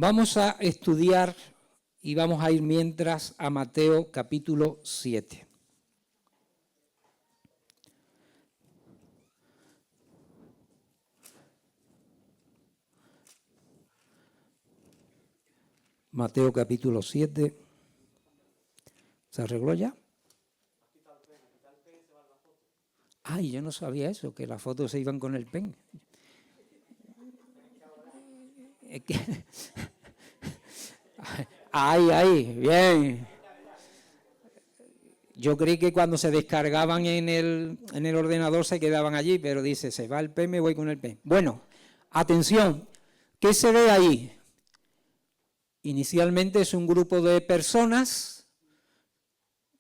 Vamos a estudiar y vamos a ir mientras a Mateo capítulo 7. Mateo capítulo 7. ¿Se arregló ya? Ay, yo no sabía eso, que las fotos se iban con el pen. Ahí, bien. Yo creí que cuando se descargaban en el ordenador se quedaban allí, pero dice, se va el pen, me voy con el pen. Bueno, atención, ¿qué se ve ahí? Inicialmente es un grupo de personas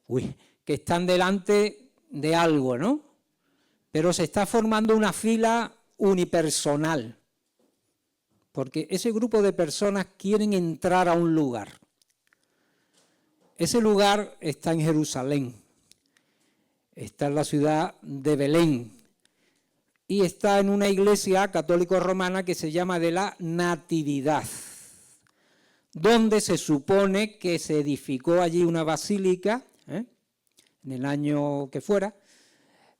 que están delante de algo, ¿no? Pero se está formando una fila unipersonal, porque ese grupo de personas quieren entrar a un lugar. Ese lugar está en Jerusalén, está en la ciudad de Belén y está en una iglesia católico-romana que se llama de la Natividad, donde se supone que se edificó allí una basílica, en el año que fuera,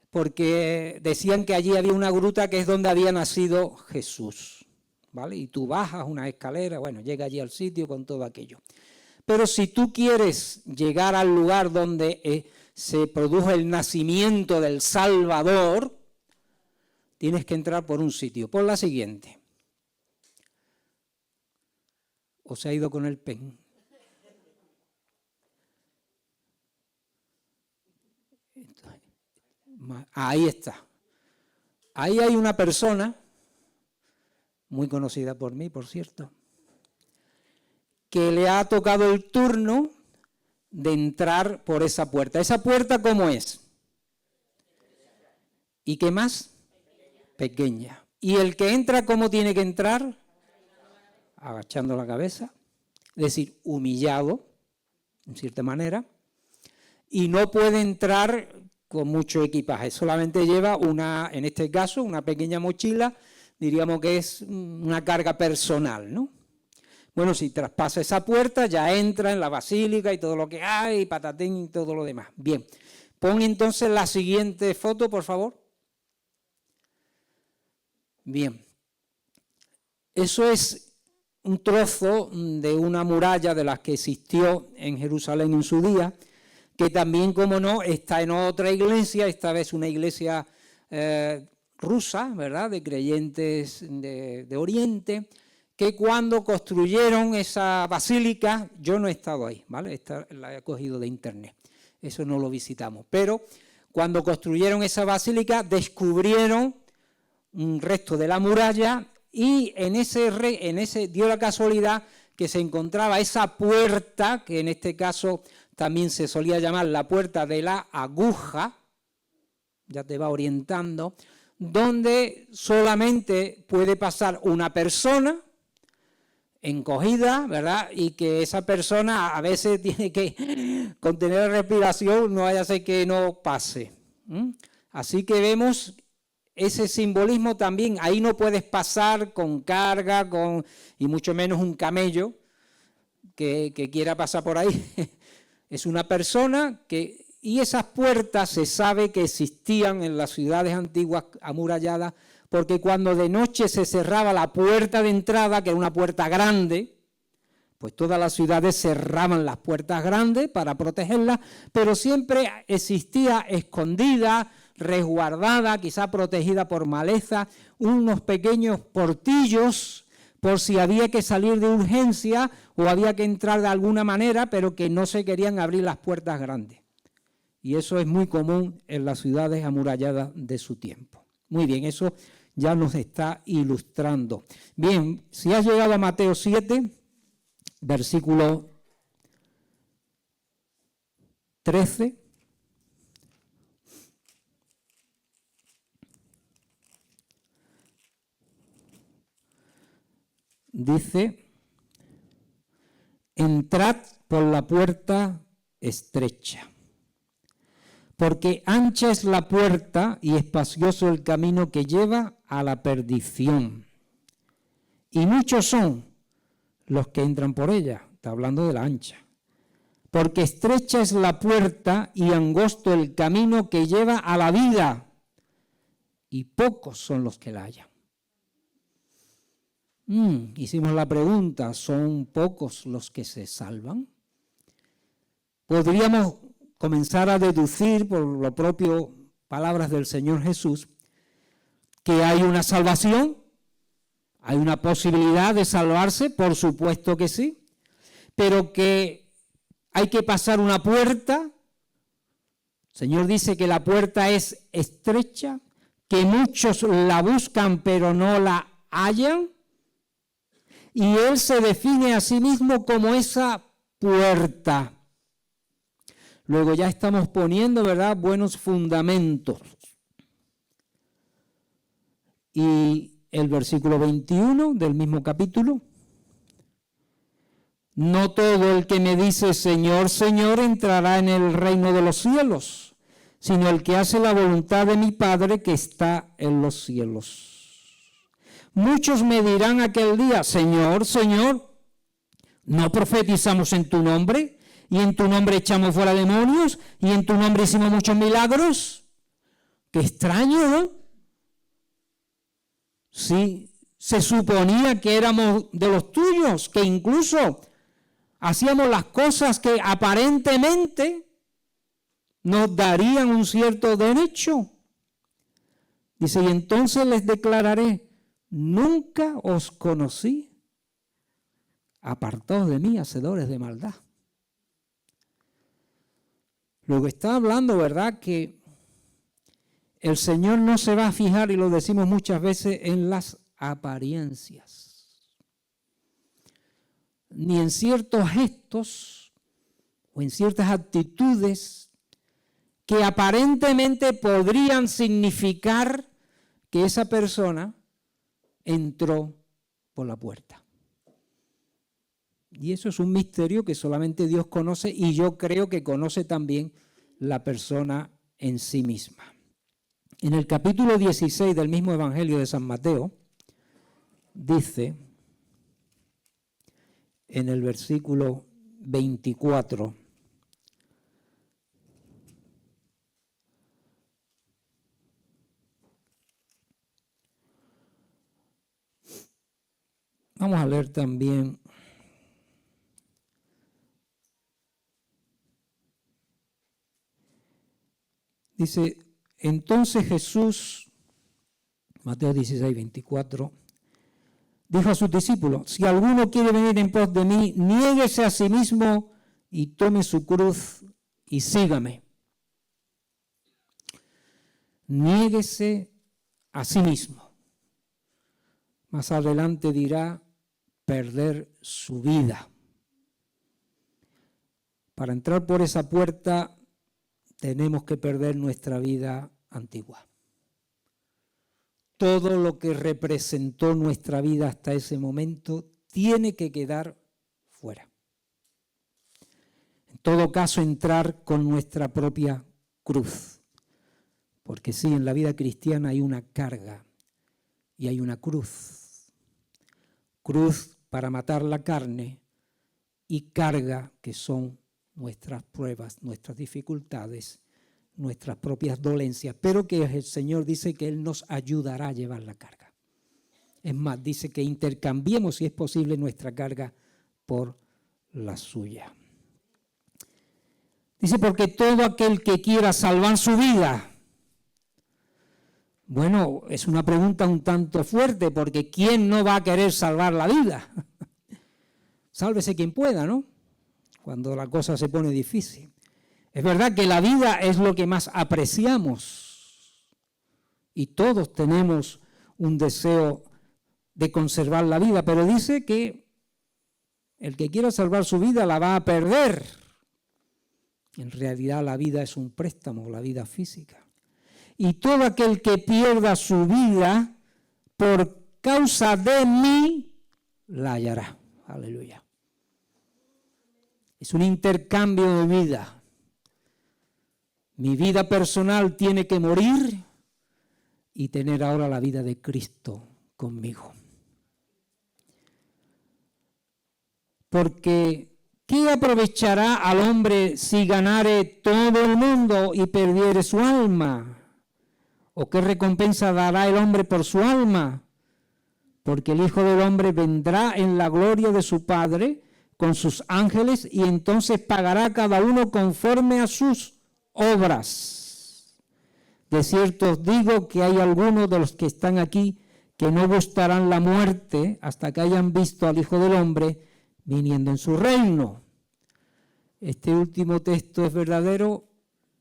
porque decían que allí había una gruta que es donde había nacido Jesús, ¿vale? Y tú bajas una escalera, bueno, llega allí al sitio con todo aquello. Pero si tú quieres llegar al lugar donde se produjo el nacimiento del Salvador, tienes que entrar por un sitio, por la siguiente. ¿O se ha ido con el pen? Ahí está. Ahí hay una persona, muy conocida por mí, por cierto, que le ha tocado el turno de entrar por esa puerta. ¿Esa puerta cómo es? ¿Y qué más? Pequeña. ¿Y el que entra cómo tiene que entrar? Agachando la cabeza, es decir, humillado, en cierta manera, y no puede entrar con mucho equipaje, solamente lleva en este caso, una pequeña mochila, diríamos que es una carga personal, ¿no? Bueno, si traspasa esa puerta, ya entra en la basílica y todo lo que hay, patatín y todo lo demás. Bien, pon entonces la siguiente foto, por favor. Bien, eso es un trozo de una muralla de las que existió en Jerusalén en su día, que también, como no, está en otra iglesia, esta vez una iglesia rusa, ¿verdad?, de creyentes de Oriente, que cuando construyeron esa basílica, yo no he estado ahí, ¿vale? Esta la he cogido de internet, eso no lo visitamos, pero cuando construyeron esa basílica descubrieron un resto de la muralla y en ese dio la casualidad que se encontraba esa puerta, que en este caso también se solía llamar la puerta de la aguja, ya te va orientando, donde solamente puede pasar una persona encogida, ¿verdad? Y que esa persona a veces tiene que contener la respiración, no vaya a ser que no pase. Así que vemos ese simbolismo también, ahí no puedes pasar con carga, y mucho menos un camello que quiera pasar por ahí. Es una persona y esas puertas se sabe que existían en las ciudades antiguas amuralladas, porque cuando de noche se cerraba la puerta de entrada, que era una puerta grande, pues todas las ciudades cerraban las puertas grandes para protegerlas, pero siempre existía escondida, resguardada, quizá protegida por maleza, unos pequeños portillos por si había que salir de urgencia o había que entrar de alguna manera, pero que no se querían abrir las puertas grandes. Y eso es muy común en las ciudades amuralladas de su tiempo. Muy bien, eso ya nos está ilustrando. Bien, si has llegado a Mateo 7, versículo 13. Dice, entrad por la puerta estrecha, porque ancha es la puerta y espacioso el camino que lleva a la perdición. Y muchos son los que entran por ella. Está hablando de la ancha. Porque estrecha es la puerta y angosto el camino que lleva a la vida, y pocos son los que la hallan. Hicimos la pregunta, ¿son pocos los que se salvan? Podríamos comenzar a deducir por lo propio palabras del Señor Jesús que hay una salvación, hay una posibilidad de salvarse, por supuesto que sí, pero que hay que pasar una puerta. El Señor dice que la puerta es estrecha, que muchos la buscan pero no la hallan, y Él se define a sí mismo como esa puerta. Luego ya estamos poniendo, ¿verdad?, buenos fundamentos. Y el versículo 21 del mismo capítulo: no todo el que me dice Señor, Señor entrará en el reino de los cielos, sino el que hace la voluntad de mi Padre que está en los cielos. Muchos me dirán aquel día, Señor, Señor, ¿no profetizamos en tu nombre? ¿Y en tu nombre echamos fuera demonios? ¿Y en tu nombre hicimos muchos milagros? Qué extraño, ¿no? Sí, se suponía que éramos de los tuyos, que incluso hacíamos las cosas que aparentemente nos darían un cierto derecho. Dice, y entonces les declararé, nunca os conocí, apartados de mí, hacedores de maldad. Luego está hablando, ¿verdad?, que el Señor no se va a fijar, y lo decimos muchas veces, en las apariencias, ni en ciertos gestos o en ciertas actitudes que aparentemente podrían significar que esa persona entró por la puerta. Y eso es un misterio que solamente Dios conoce, y yo creo que conoce también la persona en sí misma. En el capítulo 16 del mismo Evangelio de San Mateo, dice, en el versículo 24, vamos a leer también dice, entonces Jesús, Mateo 16, 24, dijo a sus discípulos, si alguno quiere venir en pos de mí, niéguese a sí mismo y tome su cruz y sígame. Niéguese a sí mismo. Más adelante dirá, perder su vida. Para entrar por esa puerta tenemos que perder nuestra vida antigua. Todo lo que representó nuestra vida hasta ese momento tiene que quedar fuera. En todo caso, entrar con nuestra propia cruz. Porque sí, en la vida cristiana hay una carga y hay una cruz. Cruz para matar la carne y carga que son nuestras pruebas, nuestras dificultades, nuestras propias dolencias, pero que el Señor dice que Él nos ayudará a llevar la carga. Es más, dice que intercambiemos, si es posible, nuestra carga por la suya. Dice, porque todo aquel que quiera salvar su vida. Bueno, es una pregunta un tanto fuerte, porque ¿quién no va a querer salvar la vida? Sálvese quien pueda, ¿no? Cuando la cosa se pone difícil. Es verdad que la vida es lo que más apreciamos y todos tenemos un deseo de conservar la vida, pero dice que el que quiera salvar su vida la va a perder. En realidad la vida es un préstamo, la vida física. Y todo aquel que pierda su vida por causa de mí, la hallará. Aleluya. Es un intercambio de vida. Mi vida personal tiene que morir y tener ahora la vida de Cristo conmigo. Porque ¿qué aprovechará al hombre si ganare todo el mundo y perdiere su alma? ¿O qué recompensa dará el hombre por su alma? Porque el Hijo del Hombre vendrá en la gloria de su Padre con sus ángeles y entonces pagará a cada uno conforme a sus obras. De cierto os digo que hay algunos de los que están aquí que no gustarán la muerte hasta que hayan visto al Hijo del Hombre viniendo en su reino. ¿Este último texto es verdadero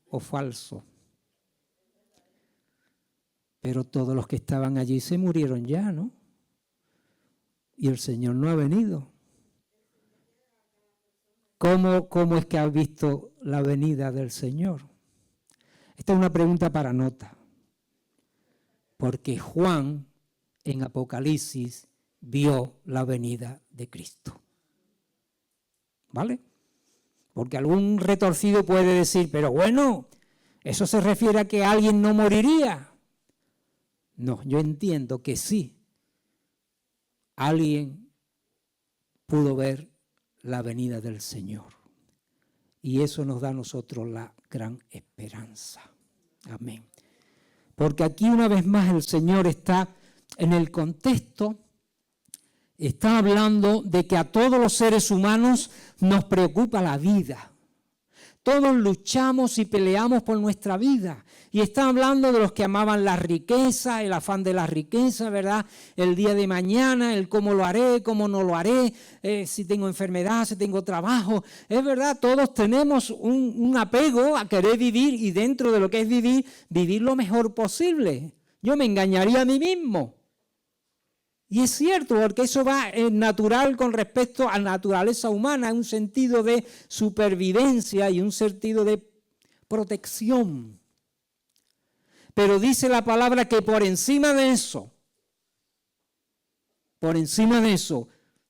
o falso? Pero todos los que estaban allí se murieron ya, ¿no? Y el Señor no ha venido. ¿Cómo es que has visto la venida del Señor? Esta es una pregunta para nota. Porque Juan en Apocalipsis vio la venida de Cristo. ¿Vale? Porque algún retorcido puede decir, pero bueno, eso se refiere a que alguien no moriría. No, yo entiendo que sí. Alguien pudo ver la venida del Señor. Y eso nos da a nosotros la gran esperanza. Amén. Porque aquí una vez más el Señor está en el contexto, está hablando de que a todos los seres humanos nos preocupa la vida. Todos luchamos y peleamos por nuestra vida. Y está hablando de los que amaban la riqueza, el afán de la riqueza, ¿verdad? El día de mañana, el cómo lo haré, cómo no lo haré, si tengo enfermedad, si tengo trabajo. Es verdad, todos tenemos un apego a querer vivir y dentro de lo que es vivir lo mejor posible. Yo me engañaría a mí mismo. Y es cierto, porque eso va natural con respecto a la naturaleza humana, un sentido de supervivencia y un sentido de protección. Pero dice la palabra que por encima de eso,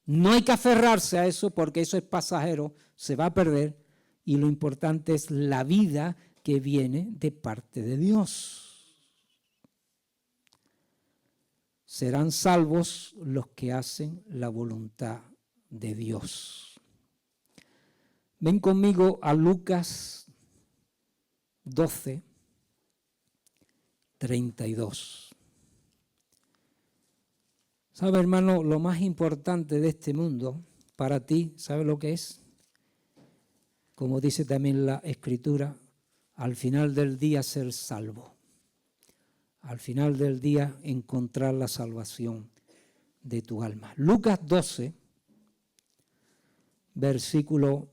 no hay que aferrarse a eso porque eso es pasajero, se va a perder y lo importante es la vida que viene de parte de Dios. Serán salvos los que hacen la voluntad de Dios. Ven conmigo a Lucas 12, 32. ¿Sabe, hermano, lo más importante de este mundo para ti, ¿sabe lo que es? Como dice también la Escritura, al final del día ser salvo. Al final del día encontrar la salvación de tu alma. Lucas 12, versículo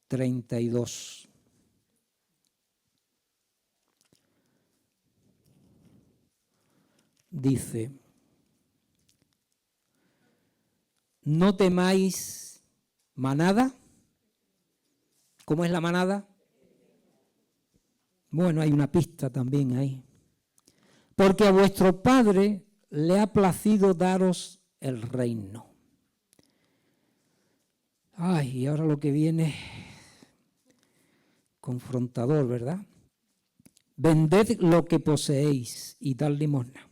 32. Dice, no temáis manada. ¿Cómo es la manada? Bueno, hay una pista también ahí. Porque a vuestro Padre le ha placido daros el reino. Ay, y ahora lo que viene confrontador, ¿verdad? Vended lo que poseéis y dad limosna.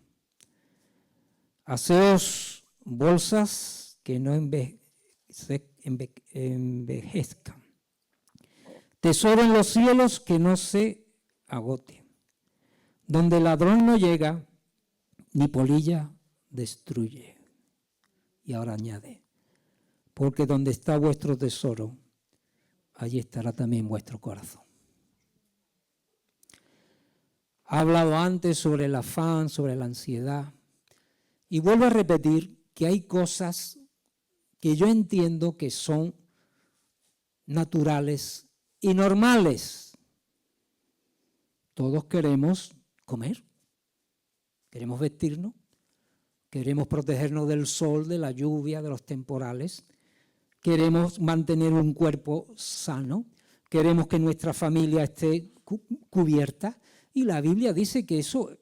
Haceos bolsas que no envejezcan. Tesoro en los cielos que no se agote. Donde el ladrón no llega, ni polilla destruye. Y ahora añade, porque donde está vuestro tesoro, allí estará también vuestro corazón. Ha hablado antes sobre el afán, sobre la ansiedad. Y vuelvo a repetir que hay cosas que yo entiendo que son naturales y normales. Todos queremos comer, queremos vestirnos, queremos protegernos del sol, de la lluvia, de los temporales, queremos mantener un cuerpo sano, queremos que nuestra familia esté cubierta y la Biblia dice que eso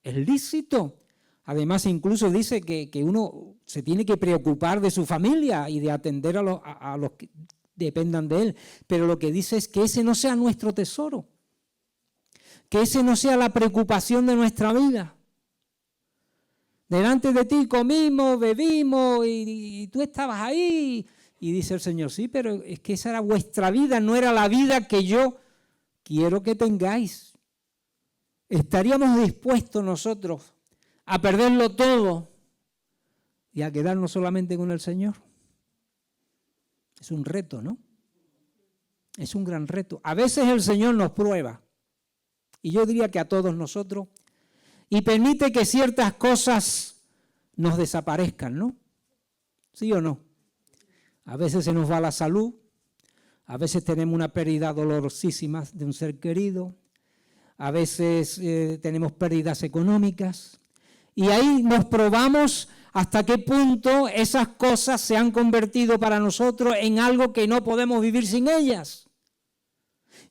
es lícito. Además, incluso dice que uno se tiene que preocupar de su familia y de atender a los que dependan de él, pero lo que dice es que ese no sea nuestro tesoro. Que ese no sea la preocupación de nuestra vida. Delante de ti comimos, bebimos y tú estabas ahí Y dice el Señor, sí, pero es que esa era vuestra vida, no era la vida que yo quiero que tengáis. ¿Estaríamos dispuestos nosotros a perderlo todo y a quedarnos solamente con el Señor? Es un reto, ¿no? Es un gran reto. A veces el Señor nos prueba, y yo diría que a todos nosotros, y permite que ciertas cosas nos desaparezcan, ¿no? ¿Sí o no? A veces se nos va la salud, a veces tenemos una pérdida dolorosísima de un ser querido, a veces tenemos pérdidas económicas, y ahí nos probamos hasta qué punto esas cosas se han convertido para nosotros en algo que no podemos vivir sin ellas.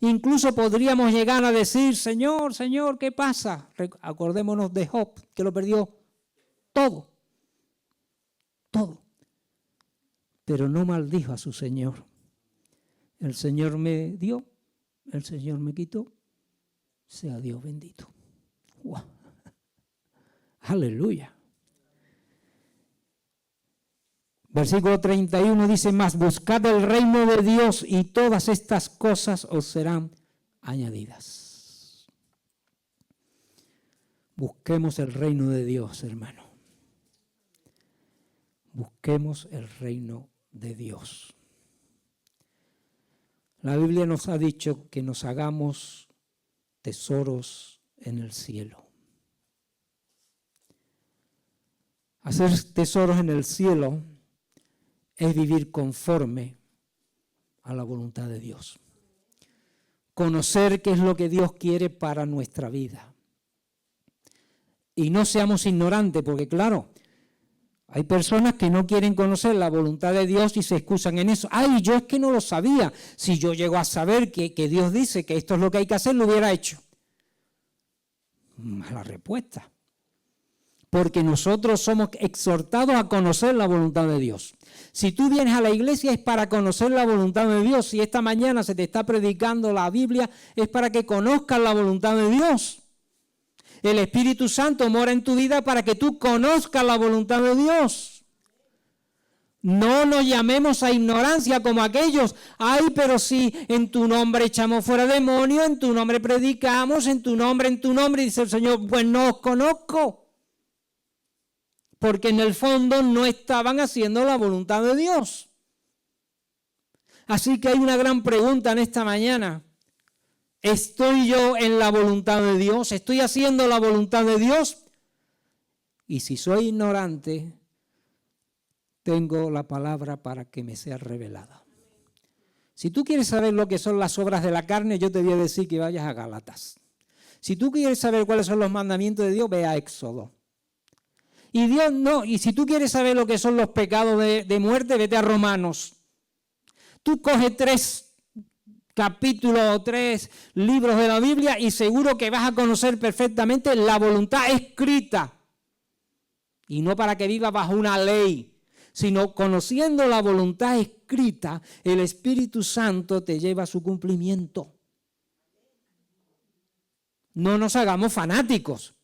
Incluso podríamos llegar a decir, Señor, Señor, ¿qué pasa? Acordémonos de Job, que lo perdió todo, todo. Pero no maldijo a su Señor. El Señor me dio, el Señor me quitó, sea Dios bendito. ¡Wow! Aleluya. Versículo 31 dice más, buscad el reino de Dios y todas estas cosas os serán añadidas. Busquemos el reino de Dios, hermano. Busquemos el reino de Dios. La Biblia nos ha dicho que nos hagamos tesoros en el cielo. Hacer tesoros en el cielo es vivir conforme a la voluntad de Dios. Conocer qué es lo que Dios quiere para nuestra vida. Y no seamos ignorantes, porque claro, hay personas que no quieren conocer la voluntad de Dios y se excusan en eso. ¡Ay, yo es que no lo sabía! Si yo llego a saber que Dios dice que esto es lo que hay que hacer, lo hubiera hecho. Mala respuesta. Porque nosotros somos exhortados a conocer la voluntad de Dios. Si tú vienes a la iglesia es para conocer la voluntad de Dios. Si esta mañana se te está predicando la Biblia, es para que conozcas la voluntad de Dios. El Espíritu Santo mora en tu vida para que tú conozcas la voluntad de Dios. No nos llamemos a ignorancia como aquellos. Ay, pero si en tu nombre echamos fuera demonios, en tu nombre predicamos, en tu nombre, dice el Señor, pues no os conozco. Porque en el fondo no estaban haciendo la voluntad de Dios. Así que hay una gran pregunta en esta mañana. ¿Estoy yo en la voluntad de Dios? ¿Estoy haciendo la voluntad de Dios? Y si soy ignorante, tengo la palabra para que me sea revelada. Si tú quieres saber lo que son las obras de la carne, yo te voy a decir que vayas a Gálatas. Si tú quieres saber cuáles son los mandamientos de Dios, ve a Éxodo. Y Dios no, y si tú quieres saber lo que son los pecados de muerte, vete a Romanos. Tú coges 3 capítulos o 3 libros de la Biblia y seguro que vas a conocer perfectamente la voluntad escrita. Y no para que vivas bajo una ley, sino conociendo la voluntad escrita, el Espíritu Santo te lleva a su cumplimiento. No nos hagamos fanáticos.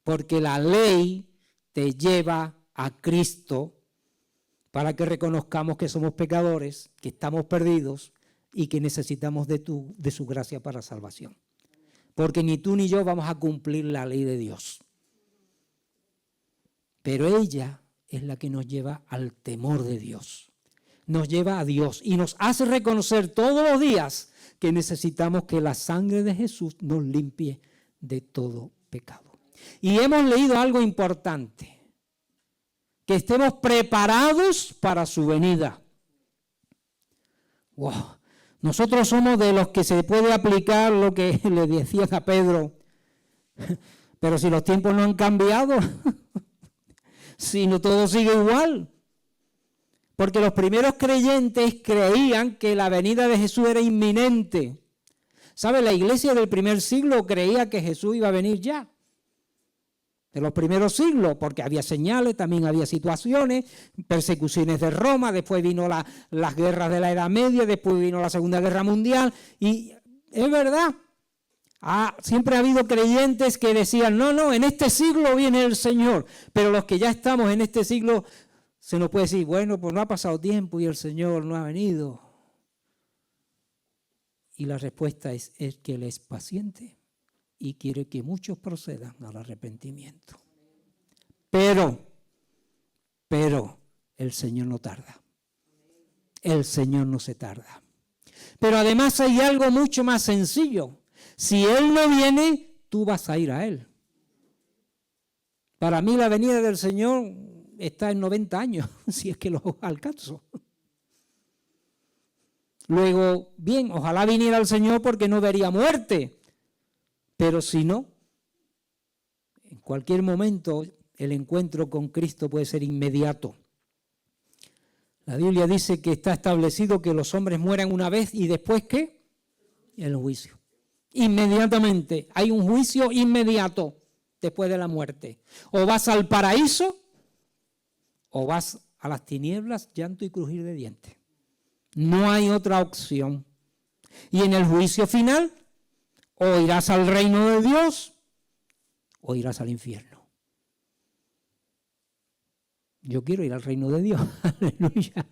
Porque la ley te lleva a Cristo para que reconozcamos que somos pecadores, que estamos perdidos y que necesitamos de su gracia para salvación. Porque ni tú ni yo vamos a cumplir la ley de Dios. Pero ella es la que nos lleva al temor de Dios. Nos lleva a Dios y nos hace reconocer todos los días que necesitamos que la sangre de Jesús nos limpie de todo pecado. Y hemos leído algo importante, que estemos preparados para su venida. Wow. Nosotros somos de los que se puede aplicar lo que le decían a Pedro, pero si los tiempos no han cambiado, si no todo sigue igual. Porque los primeros creyentes creían que la venida de Jesús era inminente. ¿Sabe? La iglesia del primer siglo creía que Jesús iba a venir ya. De los primeros siglos, porque había señales, también había situaciones, persecuciones de Roma, después vino las guerras de la Edad Media, después vino la Segunda Guerra Mundial, y es verdad, siempre ha habido creyentes que decían, no, en este siglo viene el Señor, pero los que ya estamos en este siglo se nos puede decir, bueno, pues no ha pasado tiempo y el Señor no ha venido. Y la respuesta es que Él es paciente y quiere que muchos procedan al arrepentimiento. Pero el Señor no tarda. El Señor no se tarda. Pero además hay algo mucho más sencillo. Si Él no viene, tú vas a ir a Él. Para mí la venida del Señor está en 90 años, si es que lo alcanzo. Luego, bien, ojalá viniera el Señor porque no vería muerte. Pero si no, en cualquier momento el encuentro con Cristo puede ser inmediato. La Biblia dice que está establecido que los hombres mueran una vez y después, ¿qué? El juicio. Inmediatamente. Hay un juicio inmediato después de la muerte. O vas al paraíso o vas a las tinieblas, llanto y crujir de dientes. No hay otra opción. Y en el juicio final, o irás al reino de Dios o irás al infierno. Yo quiero ir al reino de Dios. Aleluya.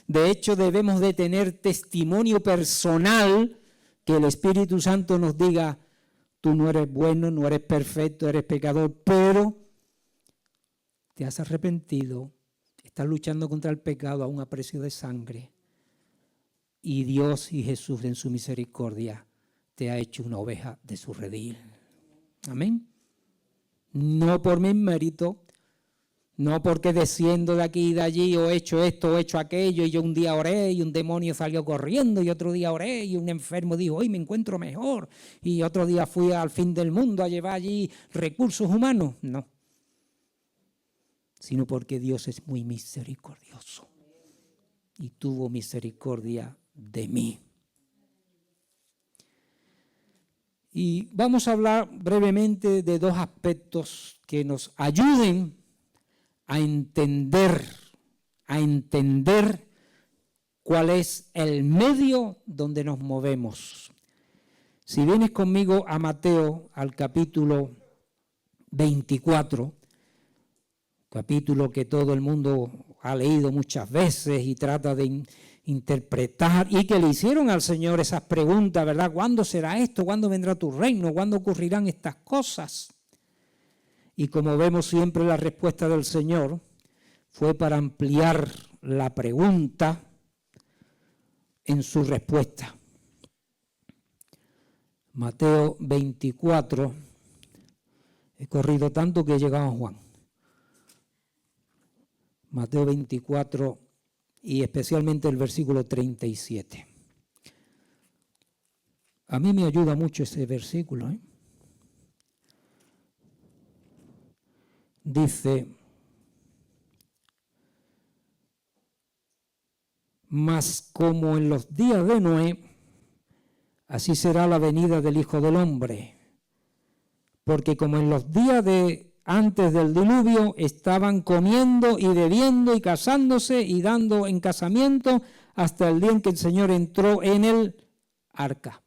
De hecho, debemos de tener testimonio personal que el Espíritu Santo nos diga, tú no eres bueno, no eres perfecto, eres pecador, pero te has arrepentido, estás luchando contra el pecado a un precio de sangre. Y Dios y Jesús en su misericordia te ha hecho una oveja de su redil. Amén. No por mi mérito, no porque desciendo de aquí y de allí o he hecho esto o he hecho aquello y yo un día oré y un demonio salió corriendo y otro día oré y un enfermo dijo, hoy me encuentro mejor y otro día fui al fin del mundo a llevar allí recursos humanos. No, sino porque Dios es muy misericordioso y tuvo misericordia de mí. Y vamos a hablar brevemente de dos aspectos que nos ayuden a entender cuál es el medio donde nos movemos. Si vienes conmigo a Mateo, al capítulo 24, capítulo que todo el mundo ha leído muchas veces y trata de interpretar, y que le hicieron al Señor esas preguntas, ¿verdad? ¿Cuándo será esto? ¿Cuándo vendrá tu reino? ¿Cuándo ocurrirán estas cosas? Y como vemos siempre, la respuesta del Señor fue para ampliar la pregunta en su respuesta. Mateo 24, he corrido tanto que he llegado a Juan. Mateo 24 y especialmente el versículo 37. A mí me ayuda mucho ese versículo, ¿eh? Dice, mas como en los días de Noé, así será la venida del Hijo del Hombre. Porque como en los días de antes del diluvio estaban comiendo y bebiendo y casándose y dando en casamiento hasta el día en que el Señor entró en el arca.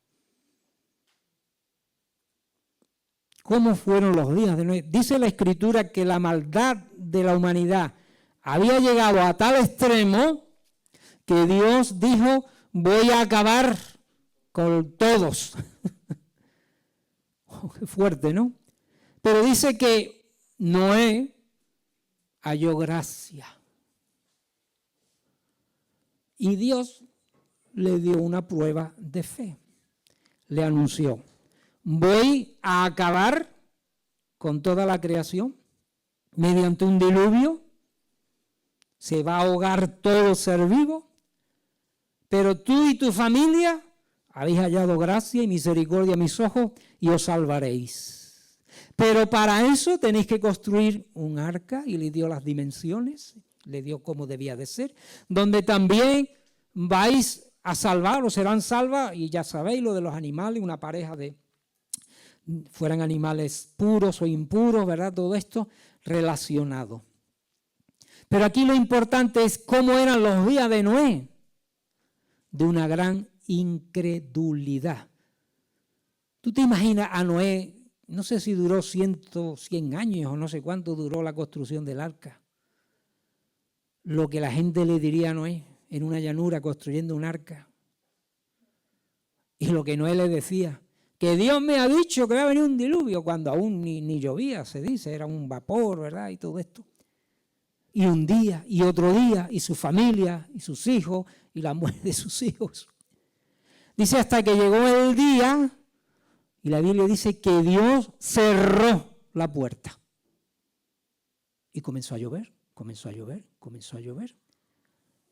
¿Cómo fueron los días de Noé? Dice la Escritura que la maldad de la humanidad había llegado a tal extremo que Dios dijo, voy a acabar con todos. Oh, qué fuerte, ¿no? Pero dice que Noé halló gracia. Y Dios le dio una prueba de fe. Le anunció, voy a acabar con toda la creación mediante un diluvio. Se va a ahogar todo ser vivo. Pero tú y tu familia habéis hallado gracia y misericordia a mis ojos y os salvaréis. Pero para eso tenéis que construir un arca, y le dio las dimensiones, le dio cómo debía de ser, donde también vais a salvar o serán salvas, y ya sabéis lo de los animales, una pareja de, fueran animales puros o impuros, ¿verdad? Todo esto relacionado. Pero aquí lo importante es cómo eran los días de Noé, de una gran incredulidad. ¿Tú te imaginas a Noé? No sé si duró 100 años o no sé cuánto duró la construcción del arca. lo que la gente le diría a Noé en una llanura construyendo un arca. Y lo que Noé le decía, que Dios me ha dicho que va a venir un diluvio, cuando aún ni llovía, se dice, era un vapor, ¿verdad? Y todo esto. Y un día, y otro día, y su familia, y sus hijos, y la muerte de sus hijos. Dice hasta que llegó el día, y la Biblia dice que Dios cerró la puerta. Y comenzó a llover, comenzó a llover, comenzó a llover,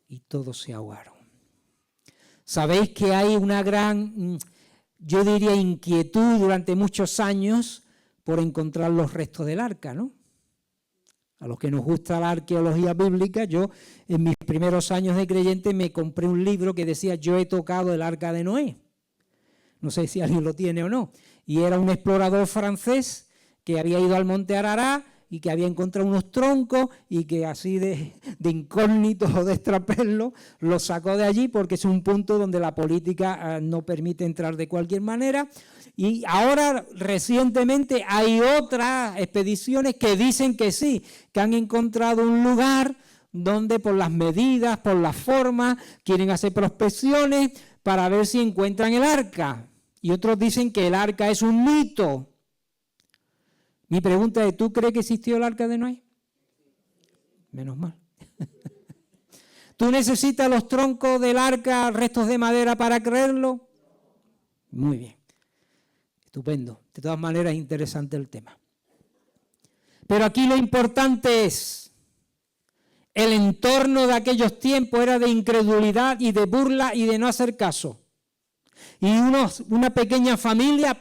y todos se ahogaron. Sabéis que hay una gran, yo diría, inquietud durante muchos años por encontrar los restos del arca, ¿no? A los que nos gusta la arqueología bíblica, yo en mis primeros años de creyente me compré un libro que decía Yo he tocado el arca de Noé. No sé si alguien lo tiene o no. Y era un explorador francés que había ido al monte Ararat y que había encontrado unos troncos y que así de incógnito o de extraperlo lo sacó de allí porque es un punto donde la política no permite entrar de cualquier manera. Y ahora recientemente hay otras expediciones que dicen que sí, que han encontrado un lugar donde por las medidas, por las formas, quieren hacer prospecciones para ver si encuentran el arca. Y otros dicen que el arca es un mito. Mi pregunta es, ¿tú crees que existió el arca de Noé? Menos mal. ¿Tú necesitas los troncos del arca, restos de madera para creerlo? Muy bien. Estupendo. De todas maneras, es interesante el tema. Pero aquí lo importante es, el entorno de aquellos tiempos era de incredulidad y de burla y de no hacer caso. Y una pequeña familia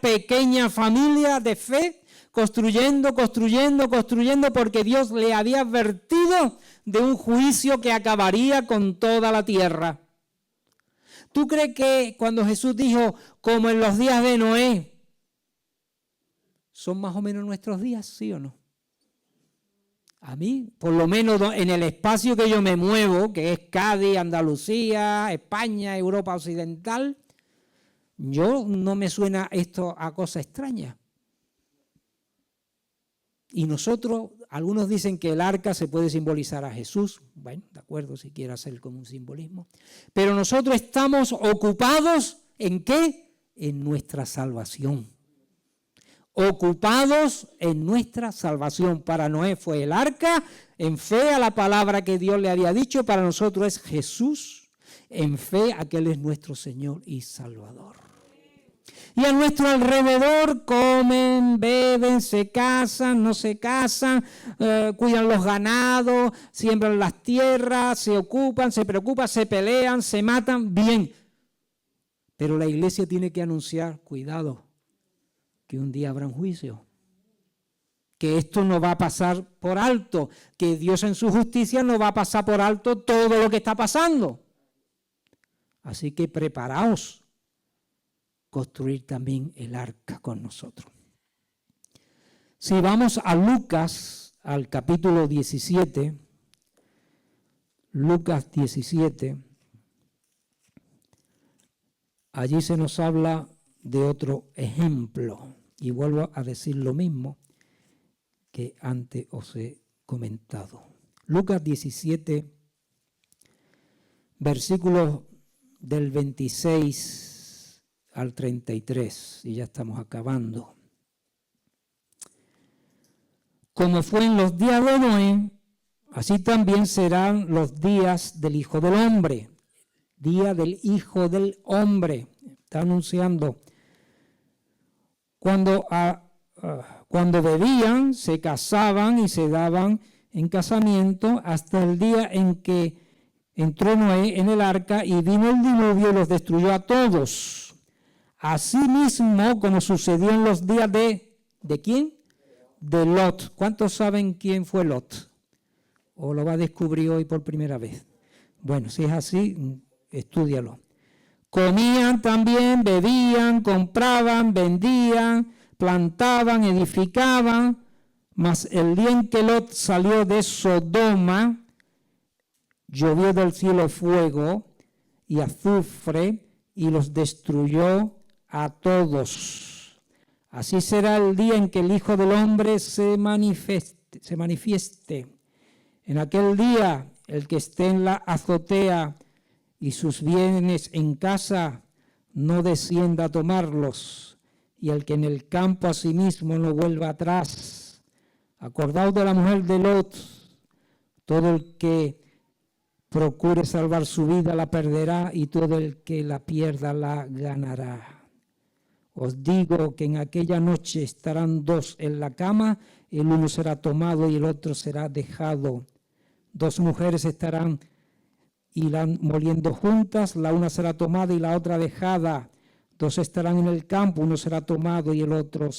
de fe, construyendo, porque Dios le había advertido de un juicio que acabaría con toda la tierra. ¿Tú crees que cuando Jesús dijo, como en los días de Noé, son más o menos nuestros días, sí o no? A mí, por lo menos en el espacio que yo me muevo, que es Cádiz, Andalucía, España, Europa Occidental, yo no me suena esto a cosa extraña. Y nosotros, algunos dicen que el arca se puede simbolizar a Jesús. Bueno, de acuerdo, si quiere hacer como un simbolismo. Pero nosotros estamos ocupados ¿en qué? En nuestra salvación. Ocupados en nuestra salvación. Para Noé fue el arca, en fe a la palabra que Dios le había dicho. Para nosotros es Jesús, en fe a que Él es nuestro Señor y Salvador. Y a nuestro alrededor comen, beben, se casan, no se casan, cuidan los ganados, siembran las tierras, se ocupan, se preocupan, se pelean, se matan, bien. Pero la iglesia tiene que anunciar, cuidado, que un día habrá un juicio. Que esto no va a pasar por alto, que Dios en su justicia no va a pasar por alto todo lo que está pasando. Así que preparaos. Construir también el arca con nosotros. Si vamos a Lucas, al capítulo 17, Lucas 17, allí se nos habla de otro ejemplo, y vuelvo a decir lo mismo que antes os he comentado. Lucas 17, versículos del 26 al 33, y ya estamos acabando. Como fue en los días de Noé, así también serán los días del Hijo del Hombre. Día del Hijo del Hombre. Está anunciando. Cuando bebían, se casaban y se daban en casamiento hasta el día en que entró Noé en el arca y vino el diluvio y los destruyó a todos. Asimismo, como sucedió en los días ¿de quién? De Lot. ¿Cuántos saben quién fue Lot? ¿O lo va a descubrir hoy por primera vez? Bueno, si es así, estúdialo. Comían también, bebían, compraban, vendían, plantaban, edificaban, mas el día en que Lot salió de Sodoma, llovió del cielo fuego y azufre y los destruyó a todos. Así será el día en que el Hijo del Hombre se manifieste. En aquel día el que esté en la azotea y sus bienes en casa, no descienda a tomarlos, y el que en el campo asimismo no vuelva atrás. Acordaos de la mujer de Lot, todo el que procure salvar su vida la perderá, y todo el que la pierda la ganará. Os digo que en aquella noche estarán dos en la cama, el uno será tomado y el otro será dejado. Dos mujeres estarán irán moliendo juntas, la una será tomada y la otra dejada. Dos estarán en el campo, uno será tomado y el otro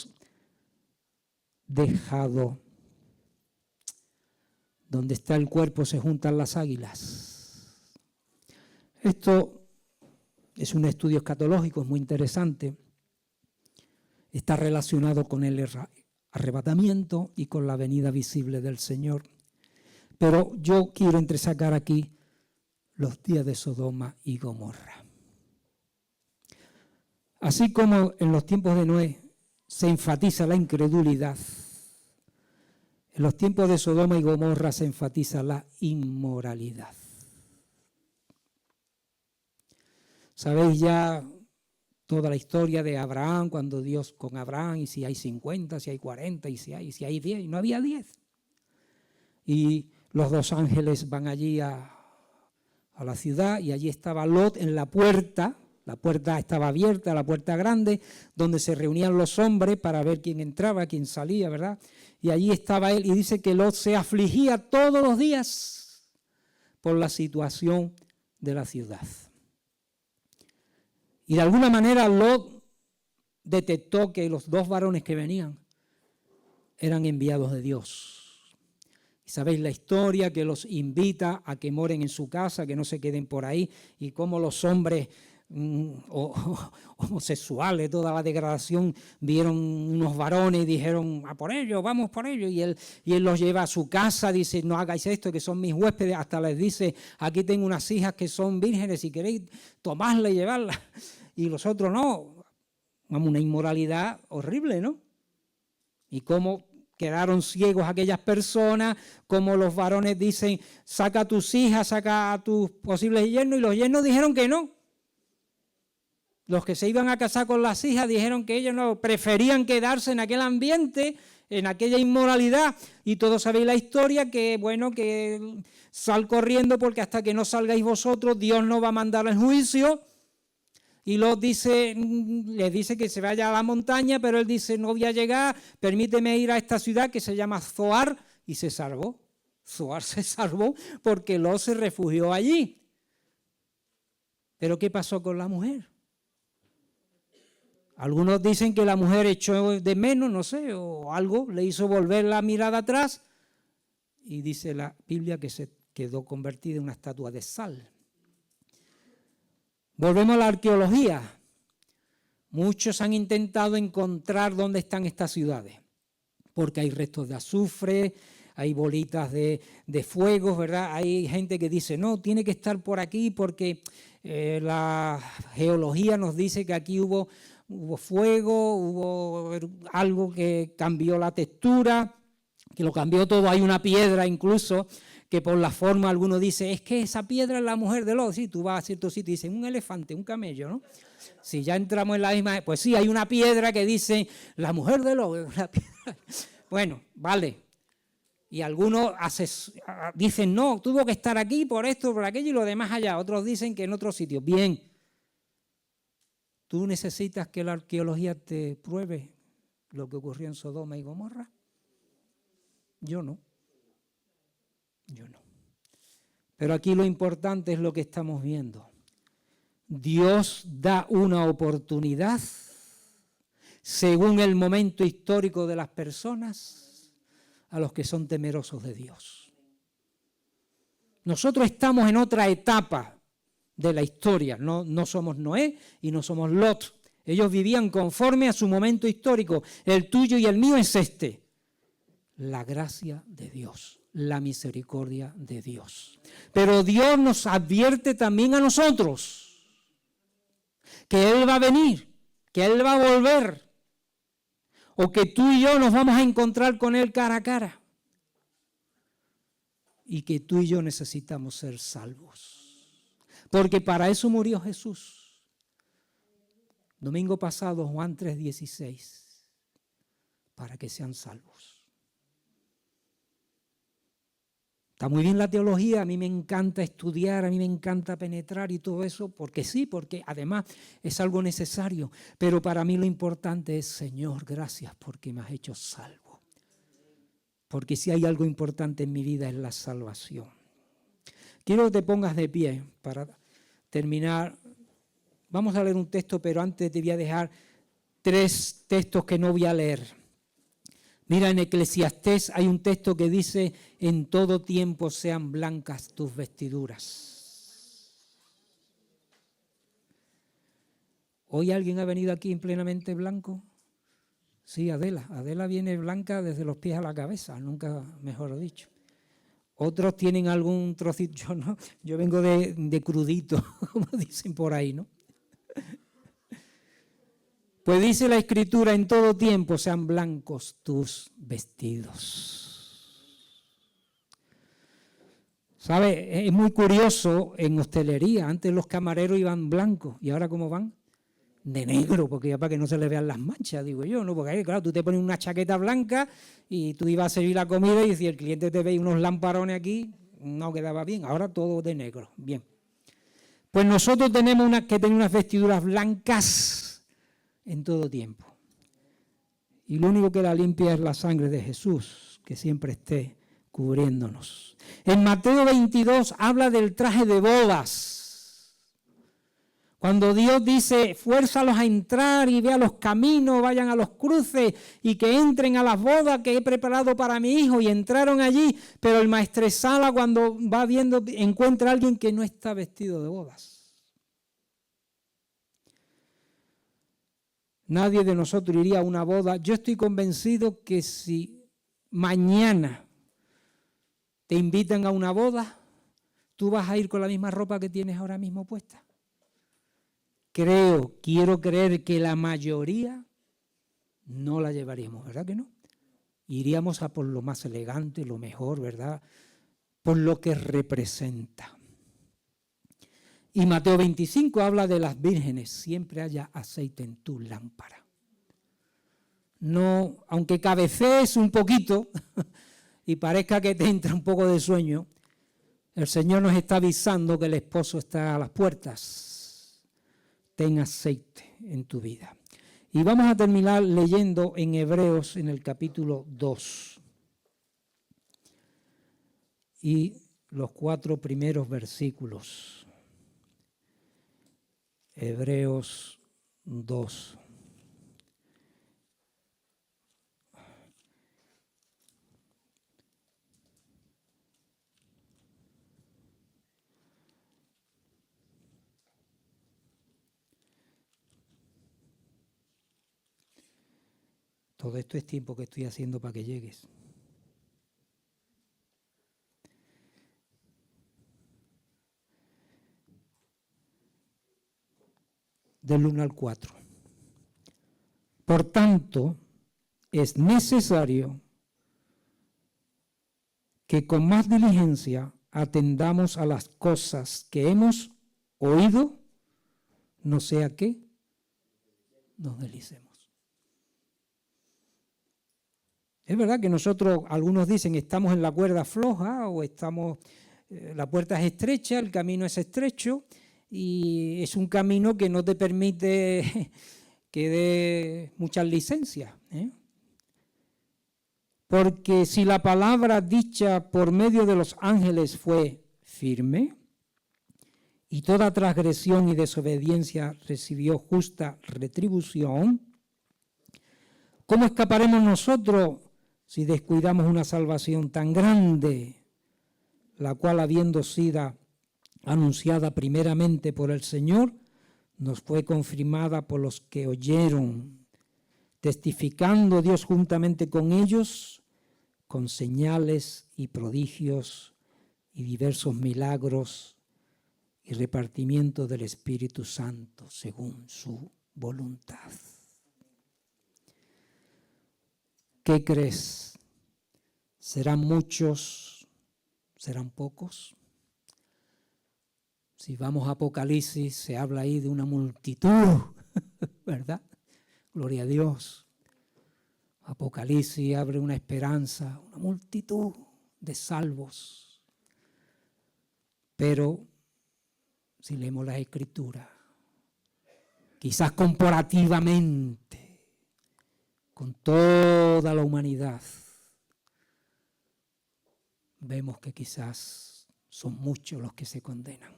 dejado. Donde está el cuerpo se juntan las águilas. Esto es un estudio escatológico, es muy interesante. Está relacionado con el arrebatamiento y con la venida visible del Señor. Pero yo quiero entresacar aquí los días de Sodoma y Gomorra. Así como en los tiempos de Noé se enfatiza la incredulidad, en los tiempos de Sodoma y Gomorra se enfatiza la inmoralidad. ¿Sabéis ya toda la historia de Abraham, cuando Dios con Abraham, y si hay 50, si hay 40, y si hay 10, y no había 10? Y los dos ángeles van allí a la ciudad, y allí estaba Lot en la puerta estaba abierta, la puerta grande, donde se reunían los hombres para ver quién entraba, quién salía, ¿verdad? Y allí estaba él, y dice que Lot se afligía todos los días por la situación de la ciudad. Y de alguna manera Lot detectó que los dos varones que venían eran enviados de Dios. Y sabéis la historia, que los invita a que moren en su casa, que no se queden por ahí, y cómo los hombres homosexuales, toda la degradación, vieron unos varones y dijeron, a por ellos, vamos por ellos, y él los lleva a su casa, dice, no hagáis esto, que son mis huéspedes, hasta les dice, aquí tengo unas hijas que son vírgenes, si queréis tomarlas y llevarlas, y los otros no. Vamos, una inmoralidad horrible, ¿no? Y cómo quedaron ciegos aquellas personas, como los varones dicen, saca a tus hijas, saca a tus posibles yernos, y los yernos dijeron que no. Los que se iban a casar con las hijas dijeron que ellos no, preferían quedarse en aquel ambiente, en aquella inmoralidad, y todos sabéis la historia, que bueno, que sal corriendo porque hasta que no salgáis vosotros Dios no va a mandar el juicio. Y les dice que se vaya a la montaña, pero él dice, no voy a llegar, permíteme ir a esta ciudad que se llama Zoar, y se salvó. Zoar se salvó porque Lot se refugió allí. ¿Pero qué pasó con la mujer? Algunos dicen que la mujer echó de menos, no sé, o algo, le hizo volver la mirada atrás, y dice la Biblia que se quedó convertida en una estatua de sal. Volvemos a la arqueología. Muchos han intentado encontrar dónde están estas ciudades, porque hay restos de azufre, hay bolitas de fuego, ¿verdad? Hay gente que dice, no, tiene que estar por aquí porque la geología nos dice que aquí hubo fuego, hubo algo que cambió la textura, que lo cambió todo. Hay una piedra incluso que por la forma alguno dice, es que esa piedra es la mujer de Lot. Sí, tú vas a cierto sitio y dicen, un elefante, un camello, ¿no? Si ya entramos en la misma, pues sí, hay una piedra que dice, la mujer de Lot. Bueno, vale. Y algunos dicen, no, tuvo que estar aquí por esto, por aquello y lo demás allá. Otros dicen que en otro sitio. Bien. ¿Tú necesitas que la arqueología te pruebe lo que ocurrió en Sodoma y Gomorra? Yo no. Yo no. Pero aquí lo importante es lo que estamos viendo. Dios da una oportunidad según el momento histórico de las personas a los que son temerosos de Dios. Nosotros estamos en otra etapa de la historia, no somos Noé y no somos Lot. Ellos vivían conforme a su momento histórico. El tuyo y el mío es este: la gracia de Dios, la misericordia de Dios. Pero Dios nos advierte también a nosotros que Él va a venir, que Él va a volver, o que tú y yo nos vamos a encontrar con Él cara a cara. y que tú y yo necesitamos ser salvos. Porque para eso murió Jesús. Domingo pasado, Juan 3:16, para que sean salvos. Está muy bien la teología, a mí me encanta estudiar, a mí me encanta penetrar y todo eso, porque sí, porque además es algo necesario. Pero para mí lo importante es, Señor, gracias porque me has hecho salvo. Porque si hay algo importante en mi vida es la salvación. Quiero que te pongas de pie para terminar. Vamos a leer un texto, pero antes te voy a dejar 3 textos que no voy a leer. Mira, en Eclesiastés hay un texto que dice, en todo tiempo sean blancas tus vestiduras. ¿Hoy alguien ha venido aquí en plenamente blanco? Sí, Adela. Adela viene blanca desde los pies a la cabeza, nunca mejor dicho. Otros tienen algún trocito, yo no, yo vengo de crudito, como dicen por ahí, ¿no? Pues dice la Escritura, en todo tiempo sean blancos tus vestidos. ¿Sabe? Es muy curioso en hostelería. Antes los camareros iban blancos y ahora ¿cómo van? De negro, porque ya para que no se les vean las manchas, digo yo, ¿no? Porque ahí, claro, tú te pones una chaqueta blanca y tú ibas a servir la comida y si el cliente te veía unos lamparones aquí, no quedaba bien. Ahora todo de negro. Bien. Pues nosotros tenemos que tener unas vestiduras blancas en todo tiempo. Y lo único que la limpia es la sangre de Jesús, que siempre esté cubriéndonos. En Mateo 22 habla del traje de bodas. Cuando Dios dice, fuérzalos a entrar y vean los caminos, vayan a los cruces y que entren a las bodas que he preparado para mi hijo. Y entraron allí, pero el maestresala cuando va viendo encuentra a alguien que no está vestido de bodas. Nadie de nosotros iría a una boda. Yo estoy convencido que si mañana te invitan a una boda, tú vas a ir con la misma ropa que tienes ahora mismo puesta. Quiero creer que la mayoría no la llevaríamos, ¿verdad que no? Iríamos a por lo más elegante, lo mejor, ¿verdad? Por lo que representa. Y Mateo 25 habla de las vírgenes, siempre haya aceite en tu lámpara. No, aunque cabecees un poquito y parezca que te entra un poco de sueño, el Señor nos está avisando que el esposo está a las puertas. Ten aceite en tu vida. Y vamos a terminar leyendo en Hebreos en el capítulo 2. Y los 4 primeros versículos. Hebreos 2. Todo esto es tiempo que estoy haciendo para que llegues. Del 1 al 4. Por tanto, es necesario que con más diligencia atendamos a las cosas que hemos oído, no sea que nos deslicemos. Es verdad que nosotros, algunos dicen, estamos en la cuerda floja o estamos, la puerta es estrecha, el camino es estrecho y es un camino que no te permite que dé muchas licencias, ¿eh? Porque si la palabra dicha por medio de los ángeles fue firme, y toda transgresión y desobediencia recibió justa retribución, ¿cómo escaparemos nosotros si descuidamos una salvación tan grande, la cual habiendo sido anunciada primeramente por el Señor, nos fue confirmada por los que oyeron, testificando Dios juntamente con ellos, con señales y prodigios y diversos milagros y repartimiento del Espíritu Santo según su voluntad? ¿Qué crees? ¿Serán muchos? serán pocos. Si vamos a Apocalipsis, se habla ahí de una multitud, ¿verdad? Gloria a Dios. Apocalipsis abre una esperanza, una multitud de salvos. Pero si leemos las Escrituras, quizás comparativamente con toda la humanidad, vemos que quizás son muchos los que se condenan.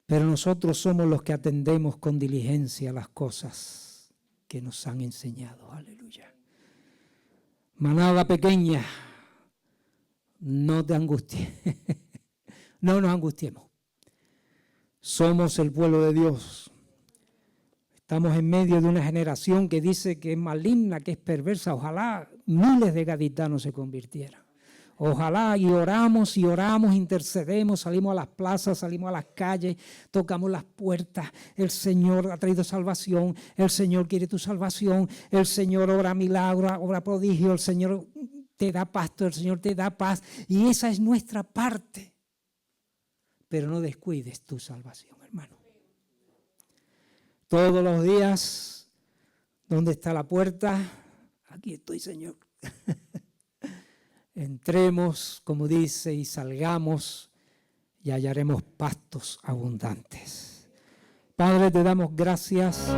Pero nosotros somos los que atendemos con diligencia las cosas que nos han enseñado. Aleluya. Manada pequeña, no te angusties. No nos angustiemos. Somos el pueblo de Dios. Estamos en medio de una generación que dice que es maligna, que es perversa. Ojalá miles de gaditanos se convirtieran. Ojalá, y oramos, intercedemos, salimos a las plazas, salimos a las calles, tocamos las puertas. El Señor ha traído salvación, el Señor quiere tu salvación, el Señor obra milagro, obra prodigio, el Señor te da pasto, el Señor te da paz. Y esa es nuestra parte. Pero no descuides tu salvación, hermano. Todos los días, ¿dónde está la puerta? Aquí estoy, Señor. Entremos, como dice, y salgamos y hallaremos pastos abundantes. Padre, te damos gracias.